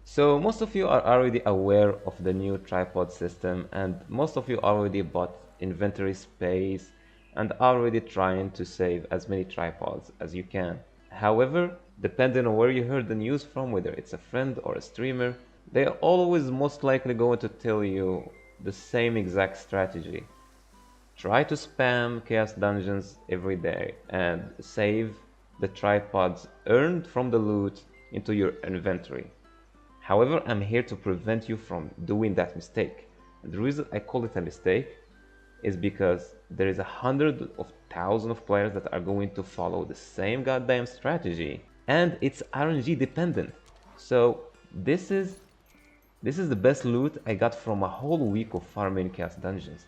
So most of you are already aware of the new tripod system, and most of you already bought inventory space and already trying to save as many tripods as you can. However, depending on where you heard the news from, whether it's a friend or a streamer, they are always most likely going to tell you the same exact strategy. Try to spam Chaos Dungeons every day and save the tripods earned from the loot into your inventory. However, I'm here to prevent you from doing that mistake. And the reason I call it a mistake is because there is 100,000 of players that are going to follow the same goddamn strategy, and it's RNG dependent. So this is the best loot I got from a whole week of farming Chaos Dungeons.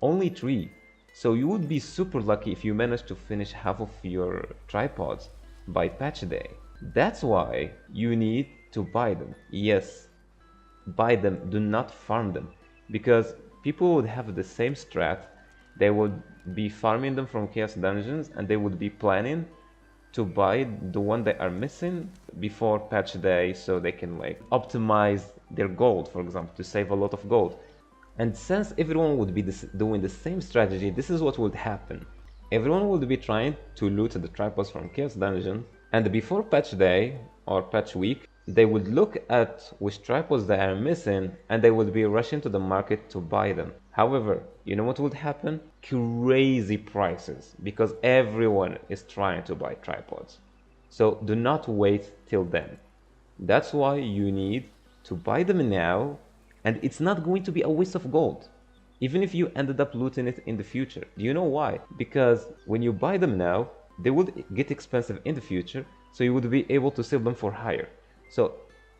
Only 3. So you would be super lucky if you managed to finish half of your tripods by patch day. That's why you need to buy them. Yes, buy them, do not farm them. Because people would have the same strat, they would be farming them from Chaos Dungeons and they would be planning to buy the one they are missing before patch day so they can like optimize their gold, for example, to save a lot of gold. And since everyone would be doing the same strategy, this is what would happen. Everyone would be trying to loot the tripods from Chaos Dungeon, and before patch day or patch week, they would look at which tripods they are missing and they would be rushing to the market to buy them. However, you know what would happen? Crazy prices, because everyone is trying to buy tripods. So do not wait till then. That's why you need to buy them now, and it's not going to be a waste of gold, even if you ended up looting it in the future. Do you know why? Because when you buy them now, they would get expensive in the future, so you would be able to sell them for higher. So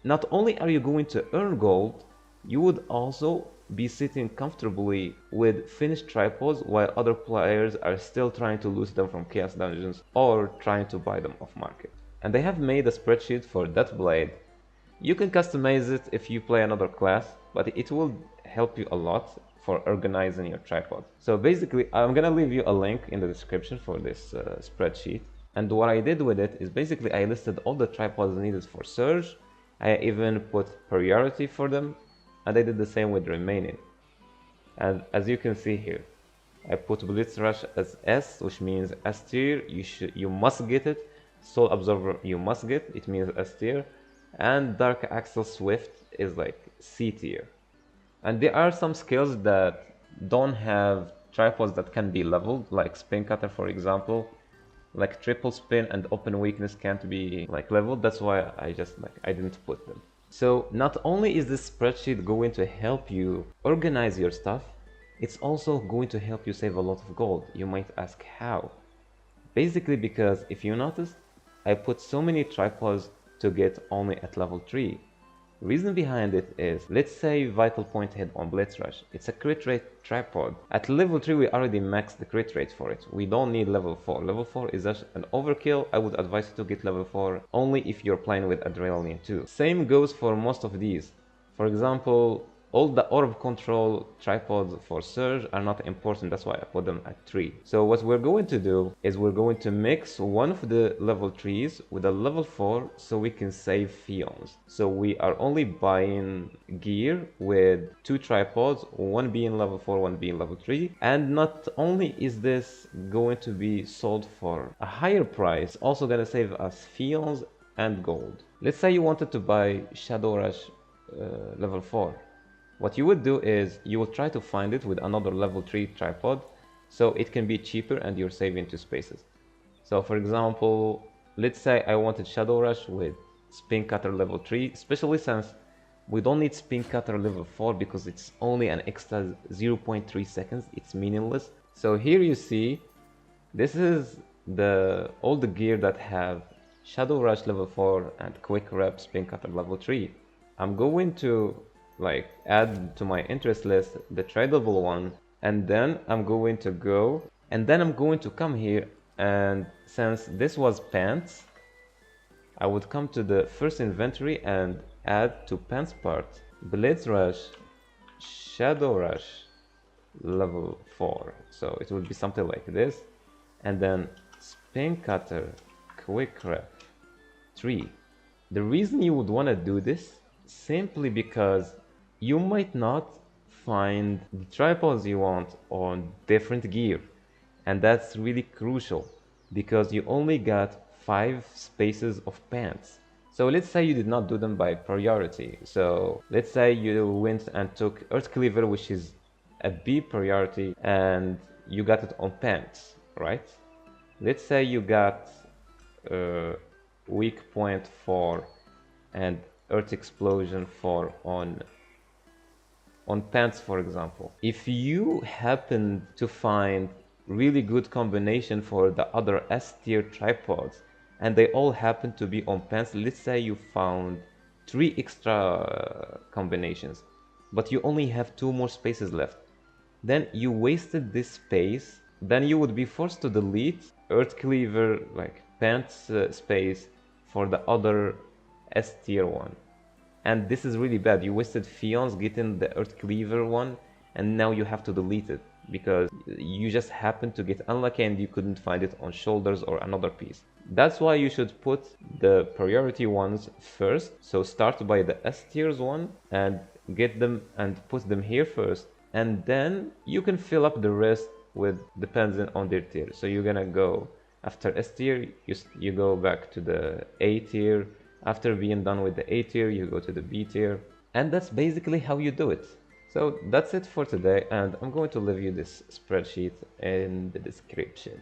not only are you going to earn gold, you would also be sitting comfortably with finished tripods while other players are still trying to loot them from Chaos Dungeons or trying to buy them off market. And they have made a spreadsheet for Deathblade. You can customize it if you play another class, but it will help you a lot for organizing your tripod. So basically, I'm gonna leave you a link in the description for this spreadsheet. And what I did with it is basically I listed all the tripods needed for Surge. I even put priority for them, and I did the same with remaining. And as you can see here, I put Blitz Rush as S, which means S tier. You must get it. Soul Absorber you must get, it means S tier. And Dark Axle Swift is like C tier. And there are some skills that don't have tripods that can be leveled, like Spin Cutter for example. Like triple spin and open weakness can't be like leveled. That's why I didn't put them. So not only is this spreadsheet going to help you organize your stuff, it's also going to help you save a lot of gold. You might ask how? Basically because if you notice, I put so many tripods to get only at level 3. Reason behind it is, let's say Vital Point hit on Blitz Rush. It's a crit rate tripod. At level 3 we already maxed the crit rate for it. We don't need level 4. Level 4 is just an overkill. I would advise you to get level 4 only if you're playing with Adrenaline 2. Same goes for most of these. For example, all the orb control tripods for Surge are not important, that's why I put them at 3. So what we're going to do is we're going to mix one of the level 3s with a level 4 so we can save Fions. So we are only buying gear with 2 tripods, one being level 4, one being level 3. And not only is this going to be sold for a higher price, also gonna save us Fions and gold. Let's say you wanted to buy Shadow Rush level 4. What you would do is you will try to find it with another level 3 tripod so it can be cheaper and you're saving 2 spaces. So for example, let's say I wanted Shadow Rush with Spin Cutter level 3, especially since we don't need Spin Cutter level 4 because it's only an extra 0.3 seconds, it's meaningless. So here you see, this is all the gear that have Shadow Rush level 4 and Quick Rep Spin Cutter level 3. I'm going to like add to my interest list the tradable one, and then I'm going to come here, and since this was pants, I would come to the first inventory and add to pants part Blitz Rush Shadow Rush level 4. So it would be something like this, and then Spin Cutter Quick Rep 3. The reason you would want to do this Simply because you might not find the tripods you want on different gear. And that's really crucial because you only got 5 spaces of pants. So let's say you did not do them by priority. So let's say you went and took Earth Cleaver, which is a B priority, and you got it on pants, right? Let's say you got uh, weak point 4 and Earth Explosion 4 on pants, for example. If you happen to find really good combination for the other S tier tripods and they all happen to be on pants, let's say you found 3 extra combinations, but you only have 2 more spaces left, then you wasted this space. Then you would be forced to delete Earth Cleaver, like pants space, for the other S tier one. And this is really bad. You wasted Fion's getting the Earth Cleaver one, and now you have to delete it because you just happened to get unlucky and you couldn't find it on shoulders or another piece. That's why you should put the priority ones first. So start by the S tiers one and get them and put them here first, and then you can fill up the rest with depending on their tier. So you're gonna go after S tier, you go back to the A tier. After being done with the A tier, you go to the B tier. And that's basically how you do it. So that's it for today, and I'm going to leave you this spreadsheet in the description.